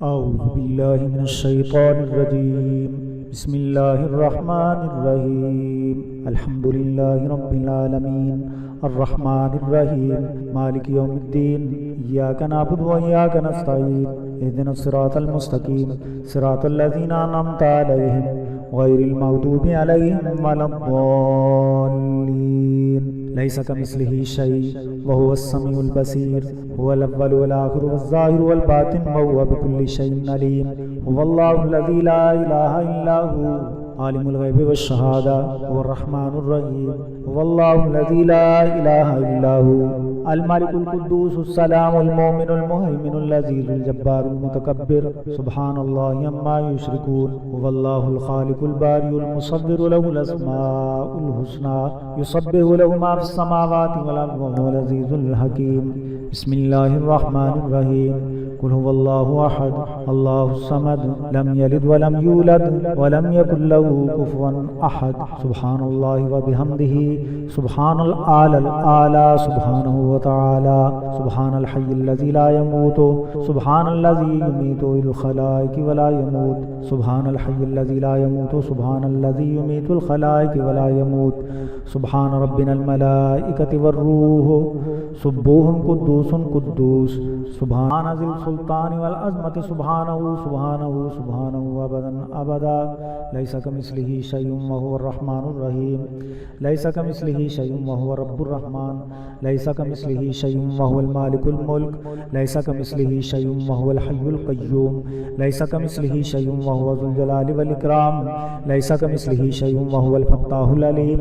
أعوذ بالله من الشيطان الرجيم. بسم الله الرحمن الرحيم. الحمد لله رب العالمين الرحمن الرحيم مالك يوم الدين. إياك نعبد وإياك نستعين. اهدنا الصراط المستقيم صراط الذين أنعمت عليهم غير المغضوب عليهم ولا الضالين. ليس كمثله شيء وهو السميع البصير. هو الأول والآخر والظاهر والباطن وهو بكل شيء عليم. هو الله الذي لا إله إلا هو عالم الغيب والشهادة هو الرحمن الرحيم. هو الله الذي لا إله إلا هو الملك القدوس السلام المؤمن المهيمن العزيز الجبار المتكبر. سبحان الله عما يشركون. هو الله الخالق البارئ المصور له الأسماء الحسنى يسبح له ما في السماوات والأرض وهو العزيز الحكيم. بسم الله الرحمن الرحيم. قل هو الله أحد الله الصمد لم يلد ولم يولد ولم يكن له كفوا أحد. سبحان الله وبحمده سبحان الأعلى سبحانه وتعالى. سبحان الحي الذي لا يموت سبحان الذي يميت الخلائق ولا يموت. سبحان الحي الذي لا يموت سبحان الذي يميت الخلائق ولا يموت. سبحان ربنا الملائكة والروح سبوح قدوس قدوس. سبحان ذي السلطان والعظمة سبحانه سبحانه سبحانه أبدا أبدا. ليس كمثله شيء وهو الرحمن الرحيم. ليس كمثله شيء وهو رب الرحمن. ليس كمثله شيء وهو المالك الملك. ليس كمثله شيء وهو الحي القيوم. ليس كمثله شيء وهو ذو الجلال والإكرام. ليس كمثله شيء وهو الفتاح العليم.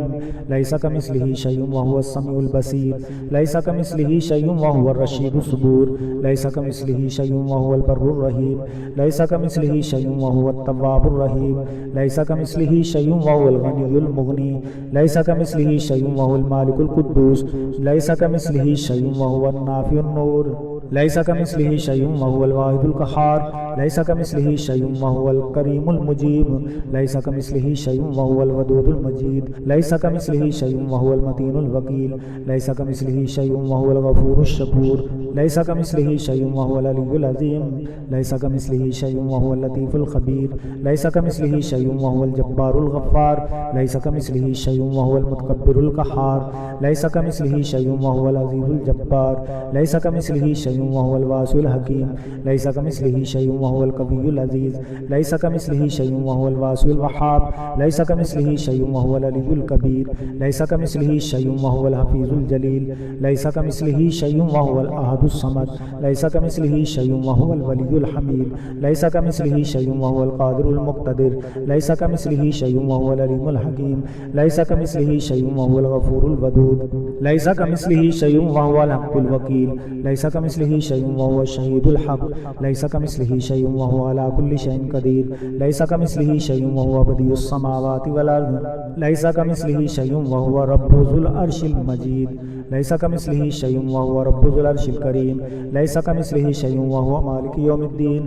ليس كمثله شيء وهو السميع البصير. ليس كمثله شيء وهو الرشيد الصبور. ليس كمثله شيء وهو البر الرحيم. ليس كمثله شيء وهو التواب الرحيم. ليس كمثله شيء وهو الغني المغني. ليس كمثله شيء وهو المالك القدوس. ليس كمثله شيء وهو النافع النور. ليس كمثله شيء وهو الواحد القهار. ليس كمثله شيء وهو الكريم المجيب. ليس كمثله شيء وهو الودود المجيد. ليس كمثله شيء وهو المتين الوكيل. ليس كمثله شيء وهو الغفور الشكور. ليس كمثله شيء وهو العلي العظيم. ليس كمثله شيء وهو اللطيف الخبير. ليس كمثله شيء وهو الجبار الغفار. ليس كمثله شيء وهو المتكبر القهار. ليس كمثله شيء وهو العزيز الجبار. ليس كمثله شيء وهو الواسع الحكيم. ليس كمثله شيء وهو القوي العزيز. ليس كمثله شيء وهو الواسع الوهاب. ليس كمثله شيء وهو العلي الكبير. ليس كمثله شيء وهو الحفيظ الجليل. ليس كمثله شيء وهو الأحد الصمد. ليس كمثله شيء وهو الولي الحميد. ليس كمثله شيء وهو القادر المقتدر. ليس كمثله شيء وهو العليم الحكيم. ليس كمثله شيء وهو الغفور الودود. ليس كمثله شيء وهو الحق الوكيل. ليس كمثله شيء وهو الشهيد الحق. ليس كمثله شيء وهو على كل شيء قدير. ليس كمثله شيء وهو بديع السماوات والأرض. ليس كمثله شيء وهو رب ذو العرش المجيد. ليس كمثله شيء وهو رب ذو العرش الكريم. ليس كمثله شيء وهو مالك يوم الدين.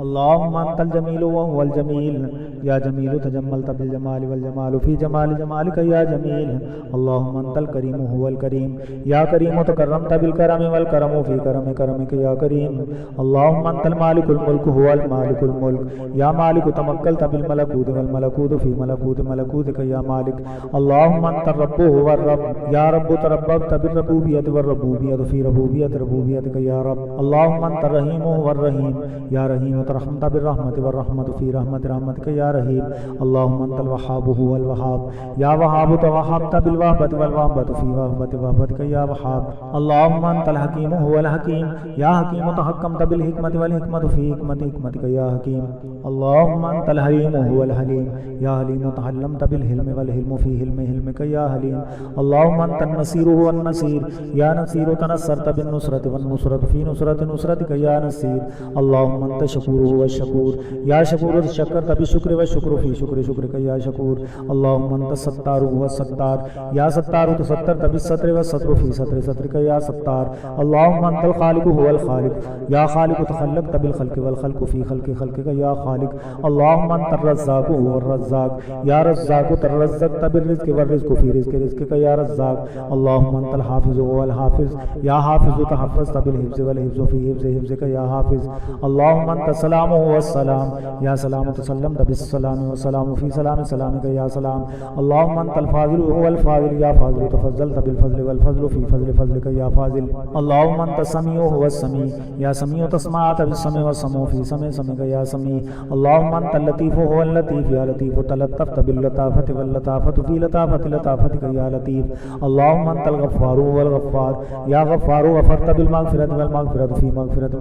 اللهم أنت الجميل وهو الجميل. يا جميل تجملت بالجمال والجمال في جمال جمالك يا جميل. اللهم أنت الكريم هو الكريم. يا كريم تكرمت بالكرم والكرم في كرم كرمك يا كريم. اللهم أنت المالك الملك هو المالك الملك. يا مالك تمكلت بالملكوت والملكوت في ملكوت ملكوتك يا مالك. اللهم أنت الرب هو الرب. يا رب ترببت بالربوبية والربوبية في ربوبية ربوبيتك يا رب. اللهم أنت الرحيم هو الرحيم. يا رحيم ترحمت بالرحمة والرحمة في رحمة رحمتك يا رحيم. اللهم أنت الوهاب هو الوهاب. يا وهاب توهبت بالوهبة والوهبة في وهبة وهبتك يا وهاب. اللهم أنت الحكيم هو الحكيم. يا حكيم تحكمت بالحكمة والحكمة في حكمة حكمتك يا حكيم. اللهم أنت الحليم هو الحليم. يا حليم تحلمت بالحلم والحلم في حلم حلمك يا حليم. اللهم أنت النصير هو النصير. يا نصير تنصرت بالنصرة والنصرة في نصرتك يا نصير. اللهم أنت شكور هو الشكور. يا شكور شكرت بالشكر والشكر في شكرك يا شكور. اللهم أنت الستار هو الستار يا ستار تسترت بالستر والستر في سترك يا ستار. اللهم أنت الخالق هو الخالق يا خالق تخلقت بالخلق والخلق في خلقك يا خالق. اللهم أنت الرزاق هو الرزاق يا رزاق ترزقت بالرزق والرزق في رزقك يا رزاق. اللهم أنت الحافظ هو الحافظ يا حافظ تحفظت بالحفظ والحفظ في حفظك يا حافظ. اللهم أنت السلام هو السلام يا سلام تسلمت بالسلام والسلام في سلامك يا سلام. اللهم أنت الفاضل هو الفاضل يا فاضل تفضلت بالفضل والفضل في فضلك يا فاضل. اللهم أنت السميع هو السميع يا سميع تسمعت بالسمع والسمع في سمعك يا سميع. اللهم أنت اللطيف هو اللطيف يا لطيف تلطفت باللطافة واللطافة في لطافتك يا لطيف. اللهم أنت الغفار هو الغفار يا غفار غفرت بالمغفرة والمغفرة في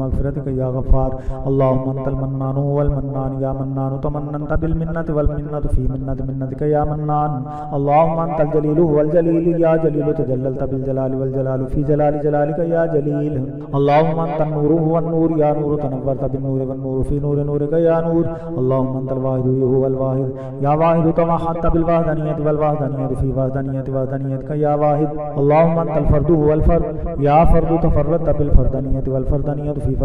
مغفرتك يا غفار. اللهم أنت المنان هو المنان يا منان تمننت بالمنة والمنة في منتك يا منان. اللهم أنت الجليل هو الجليل يا جليل تجللت بالجلال والجلال في جلالك يا جليل. اللهم أنت النور هو النور يا نور تنورت بالنور والنور في نورك يا نور. اللهم أنت الواحد هو الواحد يا واحد توحدت بالوحدانية في وحدانيتك يا واحد. اللهم أنت الفرد هو الفرد يا فرد تفردت بالفردانية في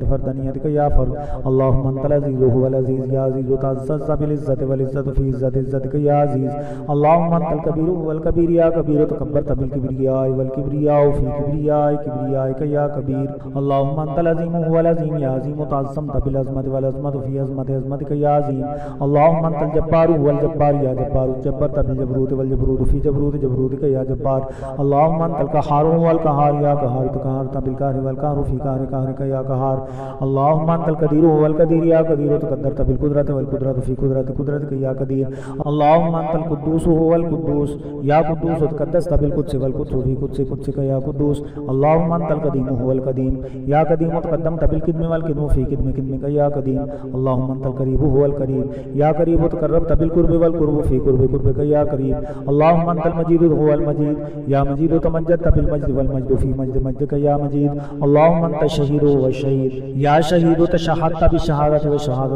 فردانيتك يا فرد. اللهم أنت العزيز هو العزيز يا عزيز تعززت بالعزة والعزة في عزتك يا عزيز. اللهم أنت الكبير هو الكبير يا كبير تكبرت بالكبرياء والكبرياء في كبريائك يا كبير. اللهم أنت العظيم هو العظيم يا عظيم تعظمت بالعظمة والعظمة في عظمتك يا عظيم. اللهم أنت الجبار هو الجبار يا جبار جبرت بالجبروت والجبروت في جبروتك يا جبار. اللهم أنت القهار هو القهار يا قهار تقهرت بالقهر والقهر في قهرك يا قهار. اللهم أنت القدير هو القدير يا قدير تقدرت بالقدرة والقدرة في قدرتك يا قدير. اللهم أنت القدوس هو القدوس يا قدوس تقدست بالقدس والقدس في قدسك يا قدوس. اللهم أنت القديم هو القديم يا قديم تقدمت بالقدم والقدم في قدمك يا قديم. اللهم أنت القريب هو القريب يا قريب تقربت بالقرب والقرب في قربك يا قريب. اللهم أنت المجيد هو المجيد يا مجيد تمجدت بالمجد والمجد في مجدك يا مجيد. اللهم أنت الشهيد هو الشهيد يا شهيد تشهدت بالشهادة والشهادة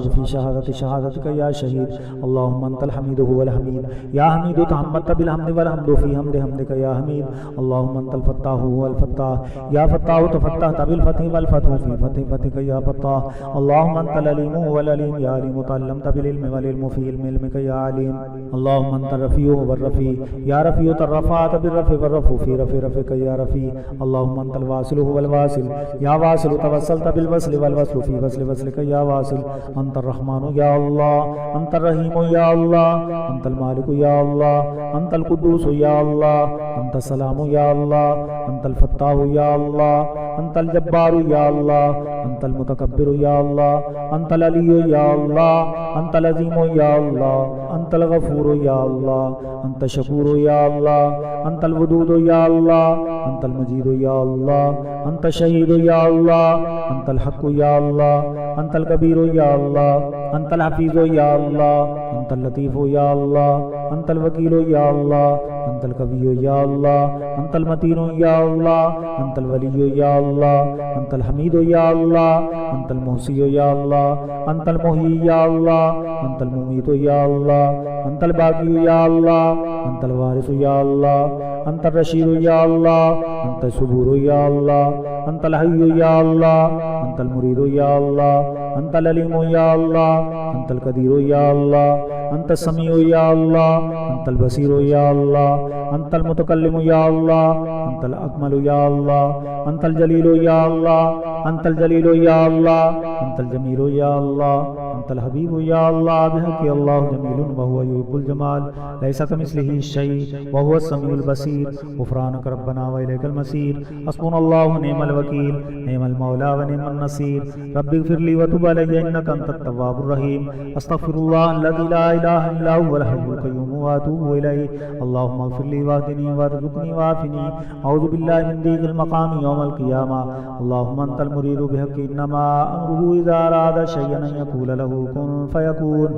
في شهادتك يا شهيد. اللهم أنت الحميد هو الحميد يا حميد تحمدت بالحمد والحمد في حمدك يا حميد. اللهم أنت الفتاح هو الفتاح يا فتاح تفتحت بالفتح والفتح في فتحك يا فتاح. اللهم أنت العليم هو العليم يا عليم تعلمت بالعلم والعلم في علمك يا عليم. اللهم أنت الرفيع هو الرفيع يا رفيع ترفعت بالرفع والرفع في رفعك يا رفيع. اللهم أنت الواصل هو الواصل يا واصل توصلت بالوصل والوصل في وصلك يا واصل. أنت الرحمن يا الله أنت الرحيم يا الله أنت المالك يا الله أنت القدوس يا الله أنت السلام يا الله أنت الفتاح يا الله أنت الجبار يا الله أنت المتكبر يا الله أنت العلي يا الله أنت العظيم يا الله أنت الغفور يا الله أنت الشكور يا الله أنت الودود يا الله أنت المجيد يا الله أنت الشهيد يا الله أنت الحق يا الله أنت الكبير يا الله أنت الحفيظ يا الله أنت اللطيف يا الله أنت الوكيل يا الله أنت القوي يا الله أنت المتين يا الله أنت الولي يا الله أنت الحميد يا الله أنت المحصي يا الله أنت المحيي يا الله أنت المميت يا الله أنت الباقي يا الله أنت الوارث يا الله أنت الرشيد يا الله أنت الصبور يا الله أنت الحي يا الله أنت المريد يا الله أنت العليم يا الله أنت القدير يا الله أنت السميع يا الله أنت البصير يا الله أنت المتكلم يا الله أنت الأكمل يا الله أنت الجليل يا الله أنت الجليل يا الله أنت الجميل يا الله أنت الحبيب يا الله بحق الله جميل وهو يحب الجمال ليس كمثله شيء وهو السميع البصير غفرانك ربنا وإليك المصير حسبنا الله ونعم الوكيل نعم المولى ونعم النصير رب اغفر لي وتب علي إنك أنت التواب الرحيم أستغفر الله الذي لا إله إلا هو الحي القيوم وأتوب إليه اللهم اغفر لي واهدني وارزقني وعافني أعوذ بالله من ضيق المقام يوم القيامة اللهم أنت المريد بحق إنما أمره إذا أراد شيئا أن يقول له كن فيكون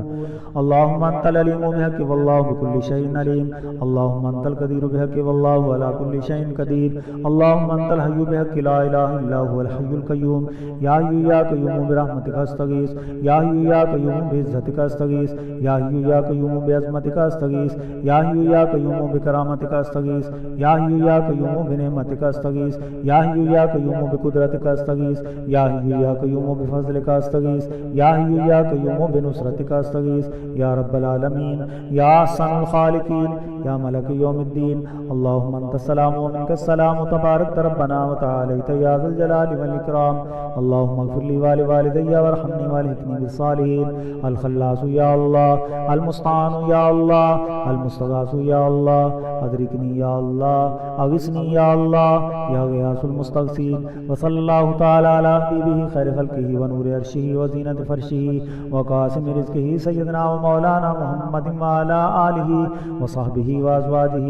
اللهم أنت العليم بحق والله بكل شيء عليم اللهم أنت القدير بحق والله على كل شيء قدير اللهم أنت الحي بحق لا إله إلا هو الحي القيوم يا حي يا قيوم برحمتك أستغيث يا حي يا قيوم بعزتك أستغيث يا حي يا قيوم بعظمتك أستغيث يا حي يا قيوم بكرامتك أستغيث يا حي يا قيوم بنعمتك أستغيث يا حي يا قيوم بقدرتك أستغيث يا حي يا قيوم بفضلك أستغيث يا حي يا قيوم بنصرتك أستغيث يا رب العالمين يا أحسن الخالقين يا ملك يوم الدين اللهم أنت السلام ومنك السلام تبارك ربنا وتعاليت يا ذا الجلال والإكرام اللهم اغفر لي ولوالدي وارحمني والحقني بالصالحين الخلاص يا الله المستعان يا الله المستغاث يا الله أدركني يا الله أغثني يا الله يا غياث المستغيثين وصلى الله تعالى على حبيبه خير خلقه ونور عرشه وزينة فرشه وقاسم رزقه سيدنا ومولانا محمد وعلى آله وصحبه وأزواجه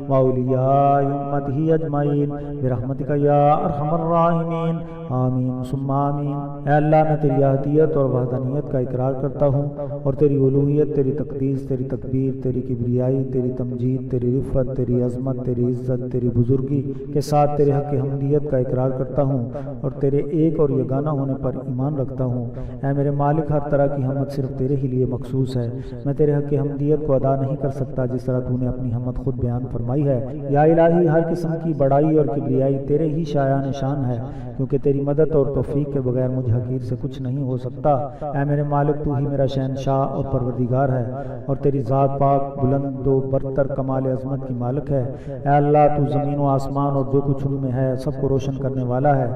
وأولياء أمته أجمعين برحمتك يا أرحم الراحمين آمین ثم آمین۔ اے اللہ میں تیری احدیت اور وحدانیت کا اقرار کرتا ہوں اور تیری الوہیت، تیری تقدیس، تیری تکبیر، تیری کبریائی، تیری تمجید، تیری رفعت، تیری عظمت، تیری عزت، تیری بزرگی کے ساتھ تیرے حق حمدیت کا اقرار کرتا ہوں اور تیرے ایک اور یگانہ ہونے پر ایمان رکھتا ہوں۔ اے میرے مالک، ہر طرح کی حمد صرف تیرے ہی لیے مخصوص ہے۔ میں تیرے حق حمدیت کو ادا نہیں کر سکتا جس طرح تو نے اپنی حمد خود بیان فرمائی ہے۔ یا الہی، ہر قسم کی بڑائی اور کبریائی تیرے ہی شایان شان ہے، کیونکہ تیری مدد اور توفیق کے بغیر مجھ حقیر سے کچھ نہیں ہو سکتا۔ اے میرے مالک، تو ہی میرا شہنشاہ اور پروردگار ہے اور تیری ذات پاک بلند و برتر کمال عظمت کی مالک ہے۔ اے اللہ، تو زمین و آسمان اور جو کچھ ان میں ہے سب کو روشن کرنے والا ہے۔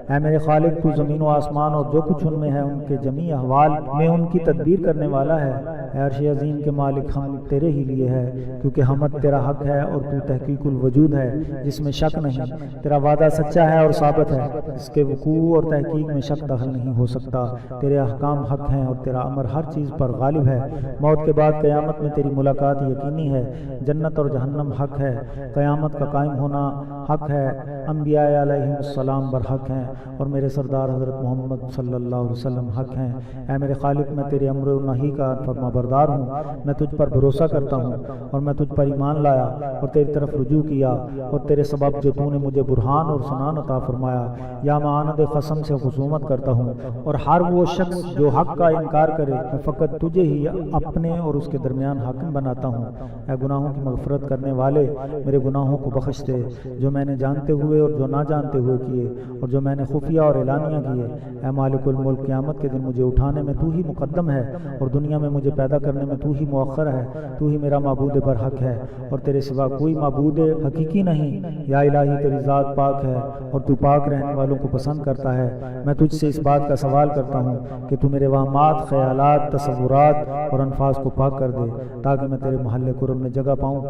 اے میرے خالق، تو زمین و آسمان اور جو کچھ ان میں ہے ان کے جمیع احوال میں ان کی تدبیر کرنے والا ہے۔ اے عرش عظیم کے مالک، ہم تیرے ہی لیے ہے، کیونکہ حمد تیرا حق ہے اور تو تحقیق الوجود ہے جس میں شک نہیں۔ تیرا وعدہ سچا ہے اور ثابت ہے، اس کے وقوع اور تحقیق میں شک دخل نہیں ہو سکتا۔ تیرے احکام حق ہیں اور تیرا امر ہر چیز پر غالب ہے۔ موت کے بعد قیامت میں تیری ملاقات یقینی ہے۔ جنت اور جہنم حق ہے، قیامت کا قائم ہونا حق ہے، انبیاء علیہم السلام برحق ہیں اور میرے سردار حضرت محمد صلی اللہ علیہ وسلم حق ہیں۔ اے میرے خالق، میں تیرے امر و نہی کا فرما بردار ہوں۔ میں تجھ پر بھروسہ کرتا ہوں اور میں تجھ پر ایمان لایا اور تیری طرف رجوع کیا، اور تیرے سبب جو تو نے مجھے برہان اور سنان عطا فرمایا، یا معاند قسم سے خصومت کرتا ہوں اور ہر وہ شخص جو حق کا انکار کرے میں فقط تجھے ہی اپنے اور اس کے درمیان حاکم بناتا ہوں۔ اے گناہوں کی مغفرت کرنے والے، میرے گناہوں کو بخش دے جو میں نے جانتے ہوئے اور جو نہ جانتے ہوئے کیے اور جو میں نے خفیہ اور اعلانیہ کیے۔ اے مالک الملک، قیامت کے دن مجھے اٹھانے میں تو ہی مقدم ہے اور دنیا میں مجھے پیدا کرنے میں تو ہی مؤخر ہے۔ تو ہی میرا معبود برحق ہے اور تیرے سوا کوئی معبود حقیقی نہیں۔ یا الہی، تیری ذات پاک ہے اور تو پاک رہنے والوں کو پسند کرتا ہے۔ میں تجھ سے اس بات کا سوال کرتا ہوں کہ تو میرے وہمات، خیالات، تصورات اور انفاس کو پاک کر دے تاکہ میں تیرے محل قرب میں جگہ پاؤں۔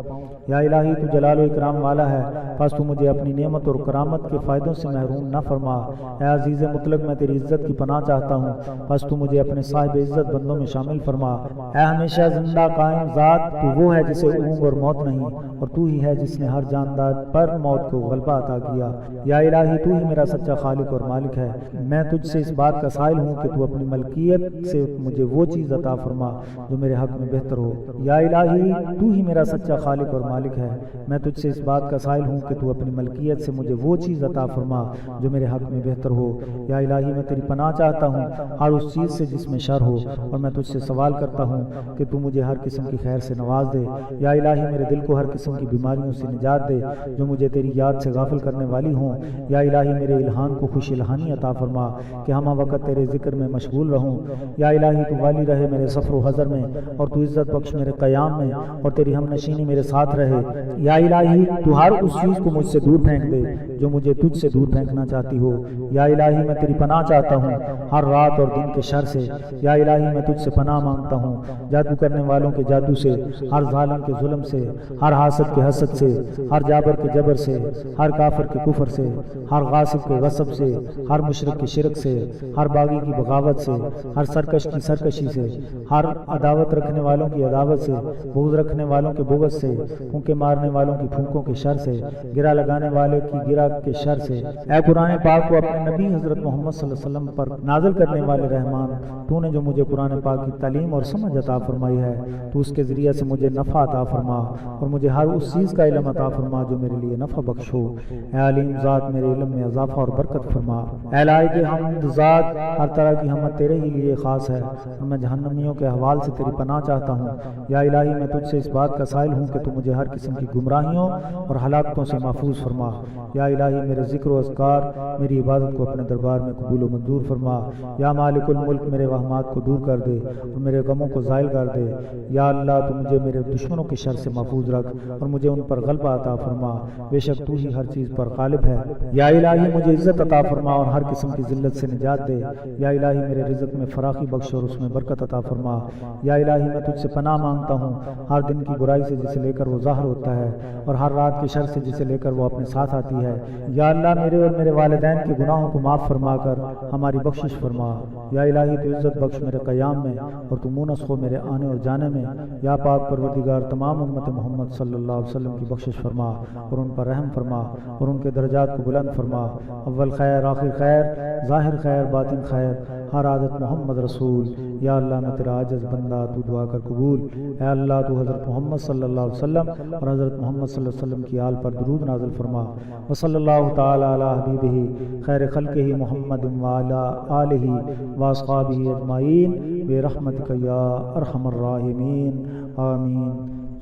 یا الہی، تو جلال و اکرام والا ہے، پس تو مجھے اپنی نعمت اور کرامت کے فائدوں سے محروم نہ فرما۔ اے عزیز مطلق، میں تیری عزت کی پناہ چاہتا ہوں، پس تو مجھے اپنے صاحب عزت بندوں میں شامل فرما۔ اے ہمیشہ زندہ قائم ذات، تو وہ ہے جسے اونگ اور موت نہیں، اور تو ہی ہے جس نے ہر جاندار پر موت کو غلبہ عطا کیا۔ یا الہی، تو ہی میرا سچا خالق اور مالک ہے۔ میں تجھ سے اس بات کا سائل ہوں کہ تو اپنی ملکیت سے مجھے وہ چیز عطا فرما جو میرے حق میں بہتر ہو۔ یا الہی، تو ہی میرا سچا خالق اور مالک ہے۔ میں تجھ سے اس بات کا سائل ہوں کہ تو اپنی ملکیت سے مجھے وہ چیز عطا فرما جو میرے حق میں بہتر ہو۔ یا الہی، میں تیری پناہ چاہتا ہوں ہر اس چیز سے جس میں شر ہو، اور میں تجھ سے سوال کرتا ہوں کہ تو مجھے ہر قسم کی خیر سے نواز دے۔ یا الہی، میرے دل کو ہر قسم کی بیماریوں سے نجات دے جو مجھے تیری یاد سے غافل کرنے والی ہوں۔ یا الہی، میرے الہان کو خوش الہانی عطا فرما کہ ہمہ وقت تیرے ذکر میں مشغول رہوں۔ یا الہی، تو والی رہے میرے سفر و حضر میں، اور تو عزت بخش میرے قیام میں، اور تیری ہم نشینی میرے ساتھ رہے۔ یا الہی، تو ہر اس چیز کو مجھ سے دور پھینک دے جو مجھے تجھ سے دور پھینکنا چاہتی ہو۔ یا الہی، میں تیری پناہ چاہتا ہوں ہر رات اور دن کے شر سے۔ یا الہی، میں تجھ سے پناہ مانگتا ہوں جادو کرنے والوں کے جادو سے، ہر ظالم کے ظلم سے، ہر حاسد کے حسد سے، ہر جابر کے جبر سے، ہر کافر کے کفر سے، ہر غاصب کے غصب سے، ہر مشرک کے شرک سے، ہر باغی کی بغاوت سے، ہر سرکش کی سرکشی سے، ہر عداوت رکھنے والوں کی عداوت سے، بغض رکھنے والوں کے بغض سے، پھونکے مارنے والوں کی پھونکوں کے شر سے، گرا لگانے والے کی گرہ کے شر سے۔ اے قرآن پاک کو اپنے نبی حضرت محمد صلی اللہ علیہ وسلم پر نازل کرنے والے رحمان، تو نے جو مجھے قرآن پاک کی تعلیم اور سمجھ عطا فرمائی ہے، تو اس کے ذریعے سے مجھے نفع عطا فرما اور مجھے ہر اس چیز کا علم عطا فرما جو میرے لیے نفع بخش ہو۔ اے علیم ذات، میرے علم میں اضافہ اور برکت فرما۔ اے لائق حمد ذات، ہر طرح کی حمد تیرے ہی لیے خاص ہے اور میں جہنمیوں کے احوال سے تیری پناہ چاہتا ہوں۔ یا الہی، میں تجھ سے اس بات کا سائل ہوں کہ تو مجھے ہر قسم کی گمراہیوں اور ہلاکتوں سے محفوظ فرما۔ یا الہی، میرے ذکر و اذکار، میری عبادت کو اپنے دربار میں قبول و منظور فرما۔ یا مالک الملک، میرے وہمات کو دور کر دے اور میرے غموں کو زائل کر دے۔ یا اللہ، تو مجھے میرے دشمنوں کے شر سے محفوظ رکھ اور مجھے ان پر غلبہ عطا فرما، بے شک تو ہی ہر چیز پر غالب ہے۔ یا الہی، مجھے عزت عطا فرما اور ہر قسم کی ذلت سے نجات دے۔ یا الہی، میرے رزق میں فراخی بخش اور اس میں برکت عطا فرما۔ یا الہی، میں تجھ سے پناہ مانگتا ہوں ہر دن کی برائی سے جسے لے کر وہ ظاہر ہوتا ہے اور ہر رات کے شر سے جسے لے کر وہ اپنے ساتھ آتی ہے۔ یا اللہ، میرے اور میرے والدین کے گناہوں کو معاف فرما کر ہماری بخشش فرما۔ یا الہی، تو عزت بخش میرے قیام میں اور تو مونس ہو میرے آنے اور جانے میں۔ یا پاک پروردگار، تمام امت محمد صلی اللہ علیہ وسلم کی بخشش فرما اور ان پر رحم فرما اور ان کے درجات کو بلند فرما۔ اول خیر، آخر خیر، ظاہر خیر، باطن خیر، ہر عادت محمد رسول۔ یا اللہ، میں تیرا عاجز بندہ، تو دعا کر قبول۔ اے اللہ، تو حضرت محمد صلی اللہ علیہ وسلم اور حضرت محمد صلی اللہ علیہ وسلم کی آل پر درود نازل فرما۔ وصلی اللہ تعالی علی حبیبہ خیر خلقہ محمد وعلی آلہ واصحابہ اجمعین برحمتک یا ارحم الراحمین، آمین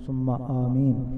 ثم آمین۔